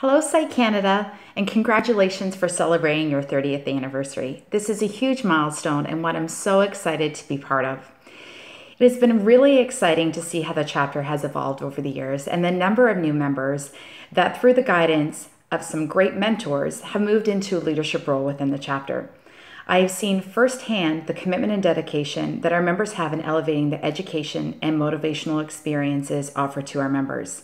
Hello, Site Canada, and congratulations for celebrating your 30th anniversary. This is a huge milestone and what I'm so excited to be part of. It has been really exciting to see how the chapter has evolved over the years and the number of new members that, through the guidance of some great mentors, have moved into a leadership role within the chapter. I have seen firsthand the commitment and dedication that our members have in elevating the education and motivational experiences offered to our members.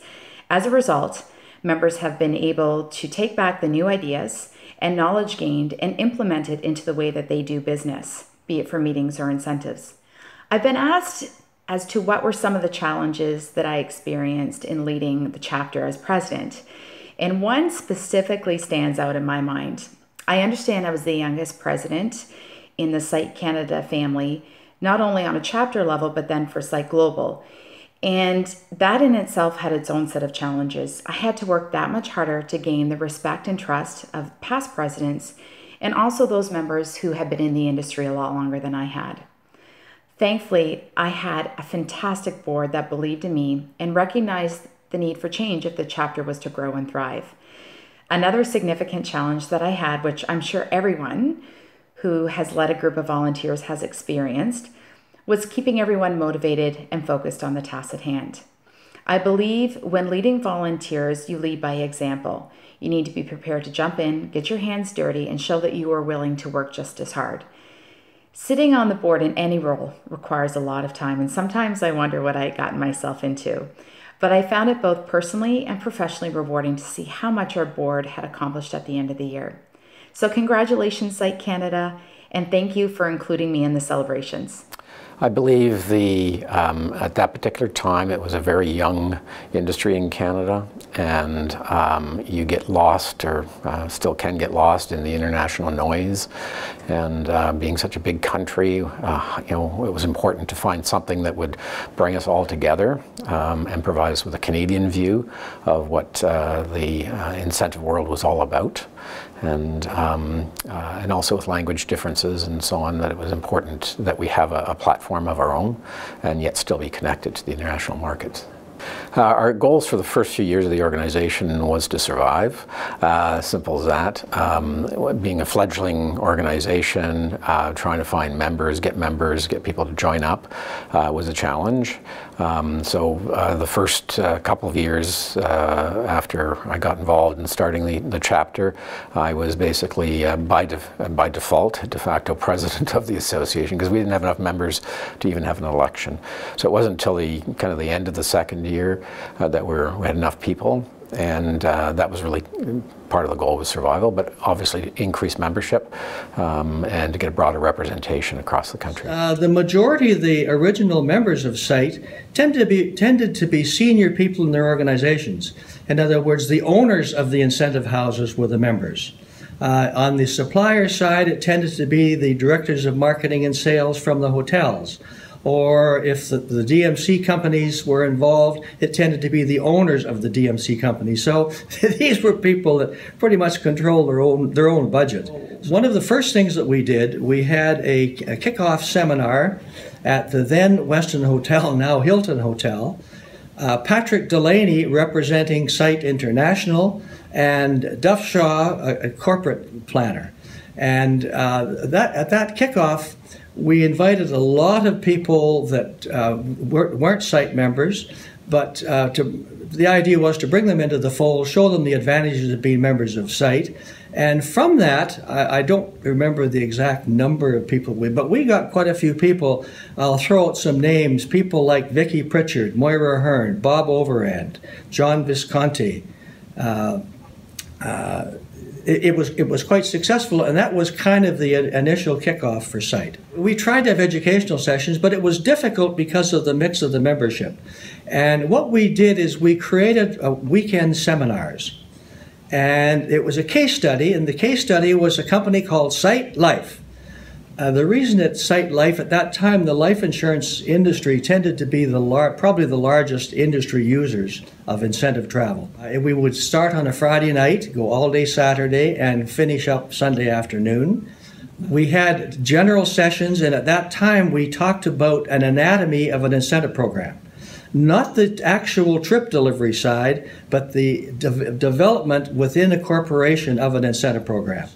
As a result, members have been able to take back the new ideas and knowledge gained and implement it into the way that they do business, be it for meetings or incentives. I've been asked as to what were some of the challenges that I experienced in leading the chapter as president, and one specifically stands out in my mind. I understand I was the youngest president in the Site Canada family, not only on a chapter level, but then for Site Global. And that in itself had its own set of challenges. I had to work that much harder to gain the respect and trust of past presidents and also those members who had been in the industry a lot longer than I had. Thankfully, I had a fantastic board that believed in me and recognized the need for change if the chapter was to grow and thrive. Another significant challenge that I had, which I'm sure everyone who has led a group of volunteers has experienced, was keeping everyone motivated and focused on the task at hand. I believe when leading volunteers, you lead by example. You need to be prepared to jump in, get your hands dirty, and show that you are willing to work just as hard. Sitting on the board in any role requires a lot of time, and sometimes I wonder what I had gotten myself into. But I found it both personally and professionally rewarding to see how much our board had accomplished at the end of the year. So congratulations, Site Canada, and thank you for including me in the celebrations. I believe at that particular time it was a very young industry in Canada, and you get lost, or still can get lost, in the international noise. And being such a big country, it was important to find something that would bring us all together and provide us with a Canadian view of what the incentive world was all about. And also with language differences and so on, that it was important that we have a platform of our own and yet still be connected to the international markets. Our goals for the first few years of the organization was to survive, simple as that. Being a fledgling organization, trying to find members, get people to join up was a challenge. So the first couple of years after I got involved in starting the chapter, I was basically by default de facto president of the association, because we didn't have enough members to even have an election. So it wasn't until the end of the second year that we had enough people, and that was really part of the goal, was survival, but obviously increase membership and to get a broader representation across the country. The majority of the original members of SITE tended to be senior people in their organizations. In other words, the owners of the incentive houses were the members. On the supplier side, it tended to be the directors of marketing and sales from the hotels. Or if the DMC companies were involved, it tended to be the owners of the DMC companies. So these were people that pretty much controlled their own budget. One of the first things that we did, we had a kickoff seminar at the then Westin Hotel, now Hilton Hotel. Patrick Delaney, representing Site International, and Duff Shaw, a corporate planner. And at that kickoff, we invited a lot of people that weren't SITE members, but the idea was to bring them into the fold, show them the advantages of being members of SITE. And from that, I don't remember the exact number of people, but we got quite a few people. I'll throw out some names, people like Vicki Pritchard, Moira Hearn, Bob Overend, John Visconti. It was quite successful, and that was kind of the initial kickoff for SITE. We tried to have educational sessions, but it was difficult because of the mix of the membership. And what we did is we created weekend seminars. And it was a case study, and the case study was a company called Site Life. The reason it's Site Life, at that time, the life insurance industry tended to be probably the largest industry users of incentive travel. We would start on a Friday night, go all day Saturday, and finish up Sunday afternoon. We had general sessions, and at that time we talked about an anatomy of an incentive program. not the actual trip delivery side, but the development within a corporation of an incentive program.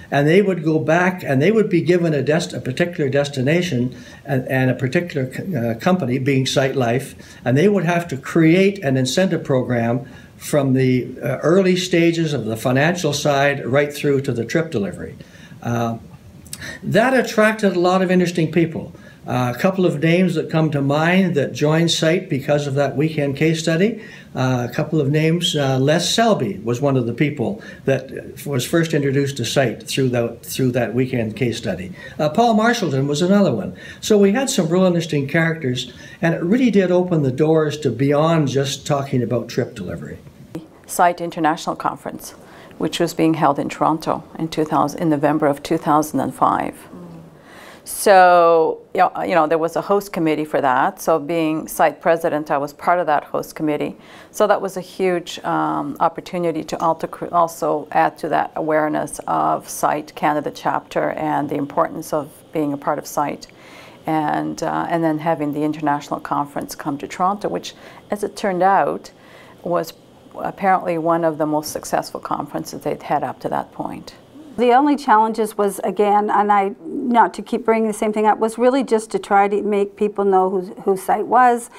And they would go back and they would be given a particular destination and a particular company, being Site Life, and they would have to create an incentive program from the early stages of the financial side right through to the trip delivery. That attracted a lot of interesting people. A couple of names that come to mind that joined Site because of that weekend case study. A couple of names. Les Selby was one of the people that was first introduced to Site through that weekend case study. Paul Marshallton was another one. So we had some real interesting characters, and it really did open the doors to beyond just talking about trip delivery. Site International Conference, which was being held in Toronto in November of 2005. So, you know, there was a host committee for that. So being Site president, I was part of that host committee. So that was a huge opportunity to also add to that awareness of Site Canada chapter and the importance of being a part of Site. And then having the international conference come to Toronto, which, as it turned out, was apparently one of the most successful conferences they'd had up to that point. The only challenges was, again, and not to keep bringing the same thing up, was really just to try to make people know who Site was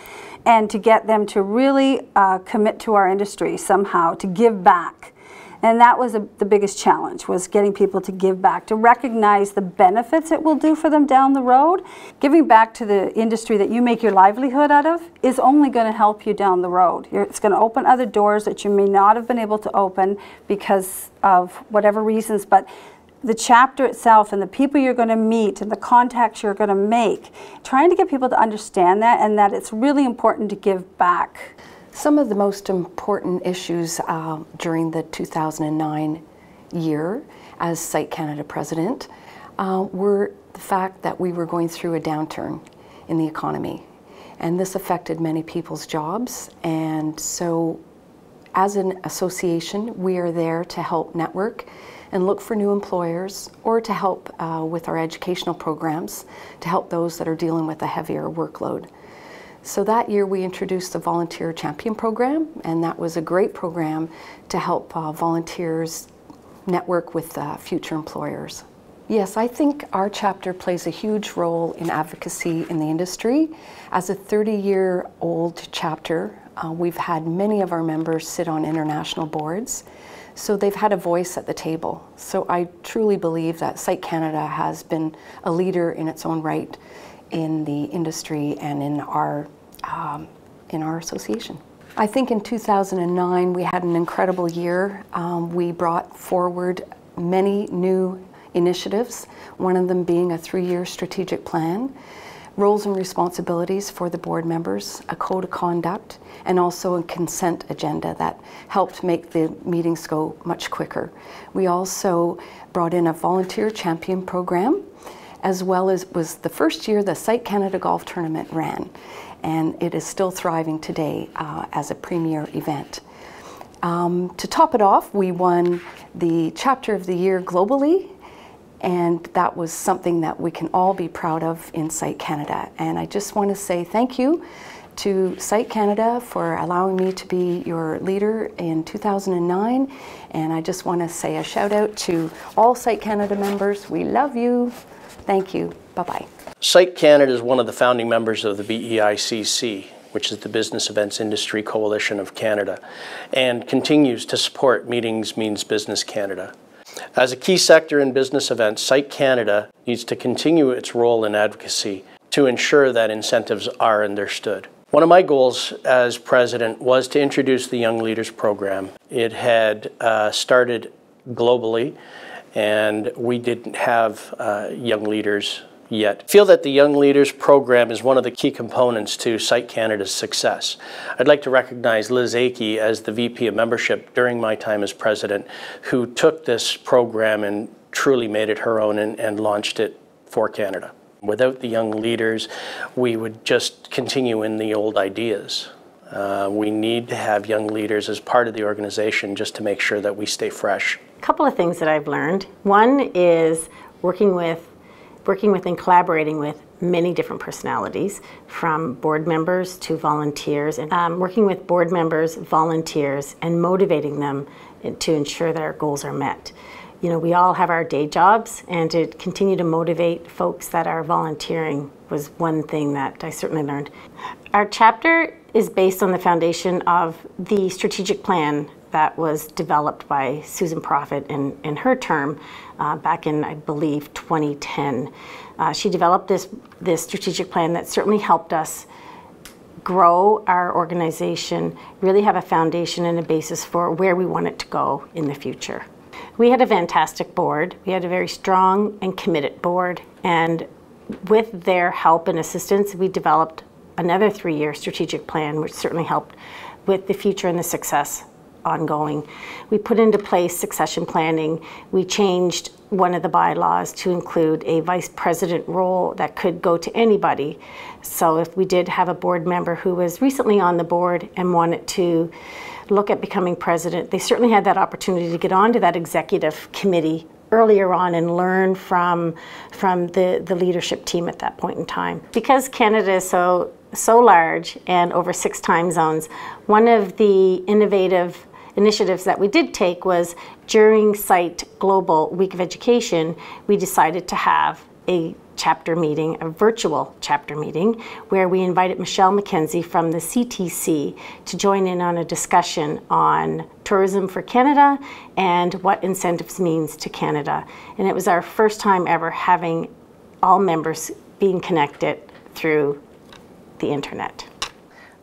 and to get them to really commit to our industry somehow, to give back. And that was the biggest challenge, was getting people to give back, to recognize the benefits it will do for them down the road. Giving back to the industry that you make your livelihood out of is only going to help you down the road. It's going to open other doors that you may not have been able to open because of whatever reasons, but the chapter itself and the people you're going to meet and the contacts you're going to make, trying to get people to understand that and that it's really important to give back. Some of the most important issues during the 2009 year as Site Canada president were the fact that we were going through a downturn in the economy. And this affected many people's jobs. And so as an association, we are there to help network and look for new employers, or to help with our educational programs, to help those that are dealing with a heavier workload. So that year we introduced the Volunteer Champion Program, and that was a great program to help volunteers network with future employers. Yes, I think our chapter plays a huge role in advocacy in the industry. As a 30-year-old chapter, we've had many of our members sit on international boards, so they've had a voice at the table. So I truly believe that Site Canada has been a leader in its own right in the industry and in our association. I think in 2009 we had an incredible year. We brought forward many new initiatives, one of them being a 3-year strategic plan, roles and responsibilities for the board members, a code of conduct, and also a consent agenda that helped make the meetings go much quicker. We also brought in a volunteer champion program, as well as was the first year the Site Canada Golf Tournament ran, and it is still thriving today as a premier event. To top it off, we won the Chapter of the Year globally, and that was something that we can all be proud of in Site Canada. And I just want to say thank you to Site Canada for allowing me to be your leader in 2009, and I just want to say a shout out to all Site Canada members. We love you. Thank you. Bye-bye. Site Canada is one of the founding members of the BEICC, which is the Business Events Industry Coalition of Canada, and continues to support Meetings Means Business Canada. As a key sector in business events, Site Canada needs to continue its role in advocacy to ensure that incentives are understood. One of my goals as president was to introduce the Young Leaders Program. It had started globally, and we didn't have young leaders yet. I feel that the Young Leaders Program is one of the key components to Site Canada's success. I'd like to recognize Liz Akey as the VP of Membership during my time as president, who took this program and truly made it her own and launched it for Canada. Without the young leaders, we would just continue in the old ideas. We need to have young leaders as part of the organization just to make sure that we stay fresh. A couple of things that I've learned. One is working with and collaborating with many different personalities, from board members to volunteers, and working with board members, volunteers, and motivating them to ensure that our goals are met. You know, we all have our day jobs, and to continue to motivate folks that are volunteering was one thing that I certainly learned. Our chapter is based on the foundation of the strategic plan that was developed by Susan Proffitt in her term back in, I believe, 2010. She developed this strategic plan that certainly helped us grow our organization, really have a foundation and a basis for where we want it to go in the future. We had a fantastic board. We had a very strong and committed board, and with their help and assistance, we developed another 3-year strategic plan, which certainly helped with the future and the success ongoing. We put into place succession planning. We changed one of the bylaws to include a vice president role that could go to anybody. So if we did have a board member who was recently on the board and wanted to look at becoming president, they certainly had that opportunity to get onto that executive committee earlier on and learn from the leadership team at that point in time. Because Canada is so large and over 6 time zones, one of the innovative initiatives that we did take was during SITE Global Week of Education, we decided to have a chapter meeting, a virtual chapter meeting, where we invited Michelle McKenzie from the CTC to join in on a discussion on tourism for Canada and what incentives means to Canada. And it was our first time ever having all members being connected through the internet.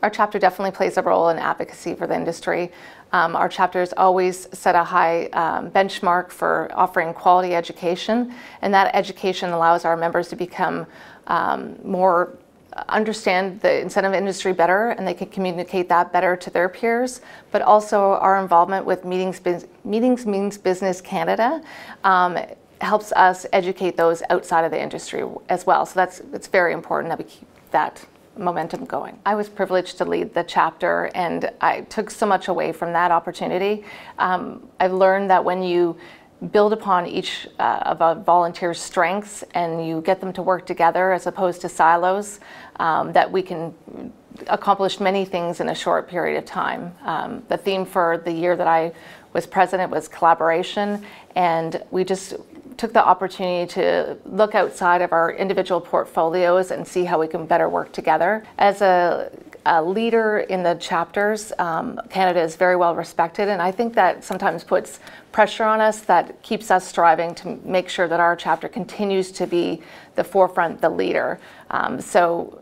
Our chapter definitely plays a role in advocacy for the industry. Our chapters always set a high benchmark for offering quality education, and that education allows our members to become understand the incentive industry better, and they can communicate that better to their peers. But also our involvement with Meetings Means Business Canada helps us educate those outside of the industry as well. So it's very important that we keep that momentum going. I was privileged to lead the chapter, and I took so much away from that opportunity. I've learned that when you build upon each of a volunteer's strengths and you get them to work together as opposed to silos, that we can accomplish many things in a short period of time. The theme for the year that I was president was collaboration, and we just took the opportunity to look outside of our individual portfolios and see how we can better work together. As a leader in the chapters, Canada is very well respected, and I think that sometimes puts pressure on us that keeps us striving to make sure that our chapter continues to be the forefront, the leader. So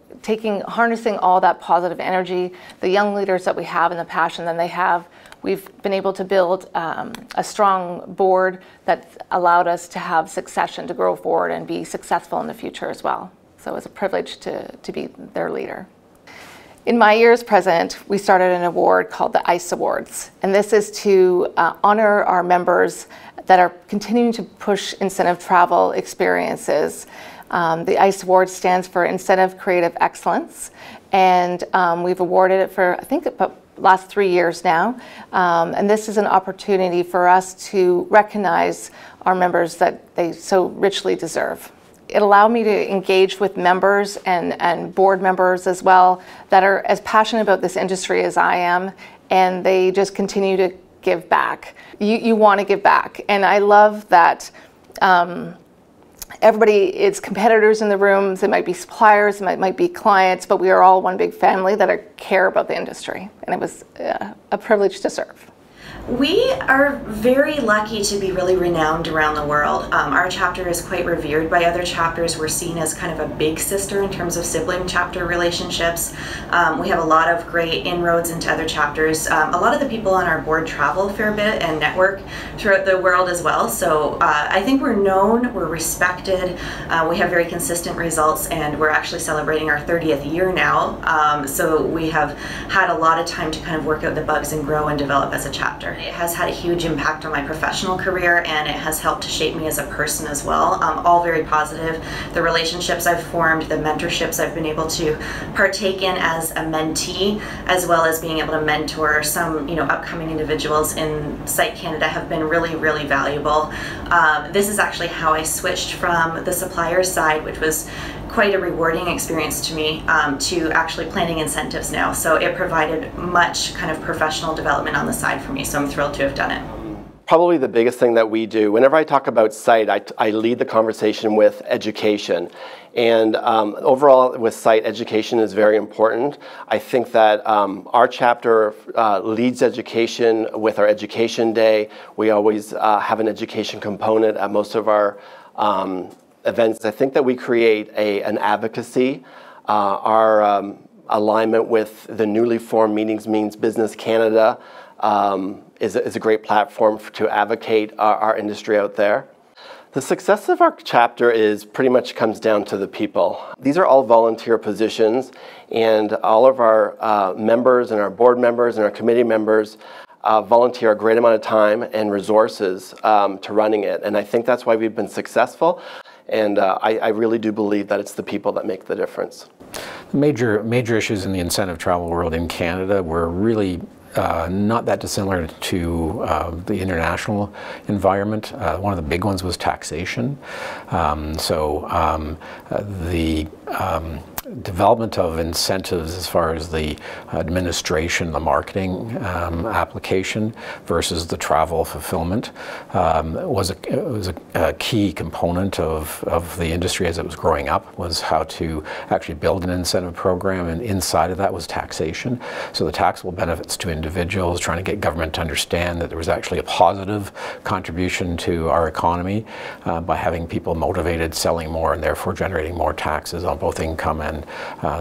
harnessing all that positive energy, the young leaders that we have and the passion that they have, we've been able to build a strong board that's allowed us to have succession to grow forward and be successful in the future as well. So it's a privilege to be their leader. In my year as president, we started an award called the ICE Awards, and this is to honor our members that are continuing to push incentive travel experiences. The ICE Award stands for Incentive Creative Excellence, and we've awarded it for, I think, about last 3 years now. And this is an opportunity for us to recognize our members that they so richly deserve. It allowed me to engage with members and board members as well that are as passionate about this industry as I am, and they just continue to give back. You want to give back, and I love that everybody, it's competitors in the rooms, it might be suppliers, it might be clients, but we are all one big family that care about the industry, and it was a privilege to serve. We are very lucky to be really renowned around the world. Our chapter is quite revered by other chapters. We're seen as kind of a big sister in terms of sibling chapter relationships. We have a lot of great inroads into other chapters. A lot of the people on our board travel a fair bit and network throughout the world as well. So I think we're known, we're respected, we have very consistent results, and we're actually celebrating our 30th year now. So we have had a lot of time to kind of work out the bugs and grow and develop as a chapter. It has had a huge impact on my professional career, and it has helped to shape me as a person as well. All very positive. The relationships I've formed, the mentorships I've been able to partake in as a mentee, as well as being able to mentor some upcoming individuals in SITE Canada have been really, really valuable. This is actually how I switched from the supplier side, which was quite a rewarding experience to me, to actually planning incentives now. So it provided much kind of professional development on the side for me, so I'm thrilled to have done it. Probably the biggest thing that we do, whenever I talk about SITE, I lead the conversation with education. And overall with SITE, education is very important. I think that our chapter leads education with our Education Day. We always have an education component at most of our events. I think that we create an advocacy. Our alignment with the newly formed Meetings Means Business Canada is a great platform to advocate our industry out there. The success of our chapter pretty much comes down to the people. These are all volunteer positions, and all of our members and our board members and our committee members volunteer a great amount of time and resources to running it. And I think that's why we've been successful. And I really do believe that it's the people that make the difference. Major issues in the incentive travel world in Canada were really not that dissimilar to the international environment. One of the big ones was taxation. The development of incentives as far as the administration, the marketing application versus the travel fulfillment was a key component of the industry as it was growing up, was how to actually build an incentive program, and inside of that was taxation. So the taxable benefits to individuals, trying to get government to understand that there was actually a positive contribution to our economy by having people motivated, selling more, and therefore generating more taxes on both income and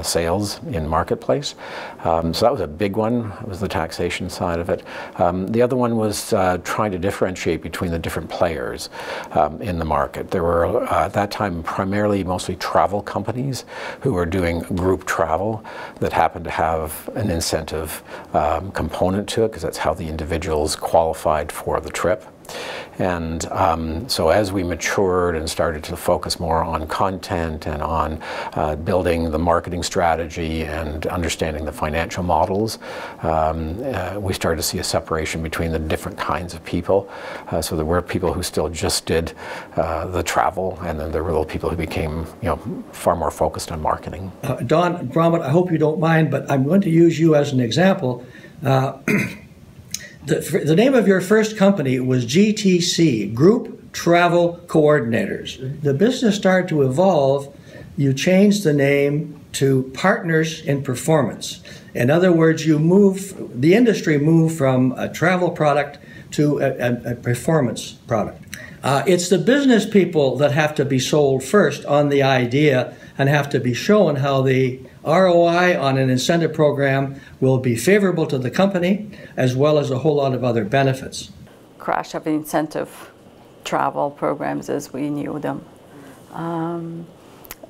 sales in marketplace. So that was a big one, was the taxation side of it. The other one was trying to differentiate between the different players in the market. There were at that time primarily mostly travel companies who were doing group travel that happened to have an incentive component to it, because that's how the individuals qualified for the trip. And so as we matured and started to focus more on content and on building the marketing strategy and understanding the financial models, we started to see a separation between the different kinds of people. So there were people who still just did the travel, and then there were little people who became, far more focused on marketing. Don Gromit, I hope you don't mind, but I'm going to use you as an example. The name of your first company was GTC, Group Travel Coordinators. The business started to evolve. You changed the name to Partners in Performance. In other words, the industry moved from a travel product to a performance product. It's the business people that have to be sold first on the idea and have to be shown how the ROI on an incentive program will be favorable to the company, as well as a whole lot of other benefits. Crash of incentive travel programs as we knew them.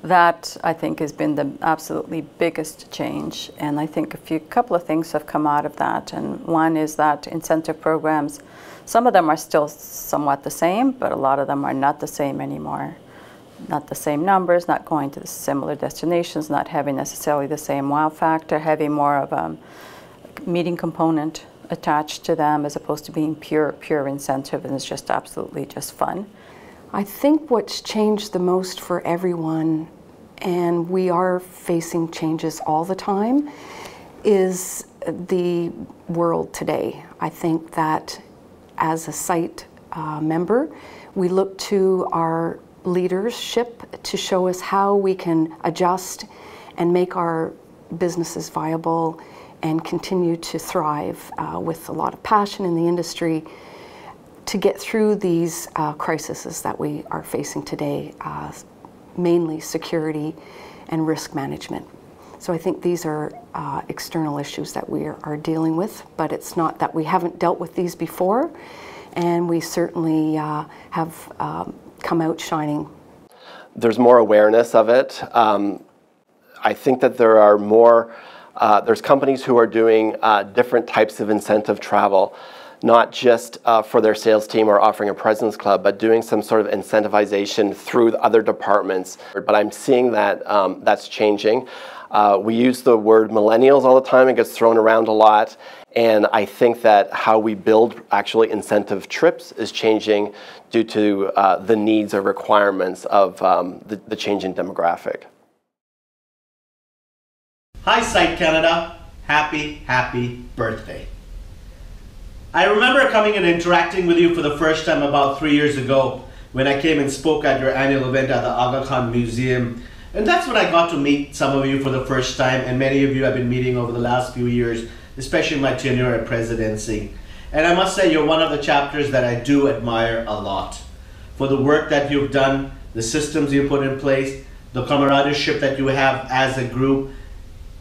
That, I think, has been the absolutely biggest change, and I think a couple of things have come out of that. And one is that incentive programs, some of them are still somewhat the same, but a lot of them are not the same anymore. Not the same numbers, not going to the similar destinations, not having necessarily the same wow factor, having more of a meeting component attached to them as opposed to being pure incentive, and it's just absolutely just fun. I think what's changed the most for everyone, and we are facing changes all the time, is the world today. I think that as a SITE member, we look to our leadership to show us how we can adjust and make our businesses viable and continue to thrive with a lot of passion in the industry to get through these crises that we are facing today, mainly security and risk management. So I think these are external issues that we are dealing with, but it's not that we haven't dealt with these before, and we certainly have come out shining. There's more awareness of it. I think that there are more, there's companies who are doing different types of incentive travel, not just for their sales team or offering a President's Club, but doing some sort of incentivization through other departments. But I'm seeing that that's changing. We use the word millennials all the time. It gets thrown around a lot. And I think that how we build actually incentive trips is changing due to the needs or requirements of the changing demographic. Hi Site Canada, happy birthday. I remember coming and interacting with you for the first time about 3 years ago when I came and spoke at your annual event at the Aga Khan Museum. And that's when I got to meet some of you for the first time, and many of you I've been meeting over the last few years, especially in my tenure at Presidency. And I must say you're one of the chapters that I do admire a lot for the work that you've done, the systems you put in place, the camaraderie that you have as a group.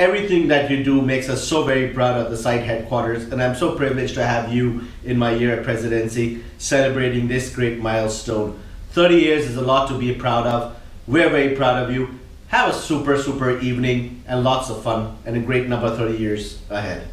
Everything that you do makes us so very proud of the site headquarters, and I'm so privileged to have you in my year at Presidency celebrating this great milestone. 30 years is a lot to be proud of. We're very proud of you. Have a super evening and lots of fun and a great number 30 years ahead.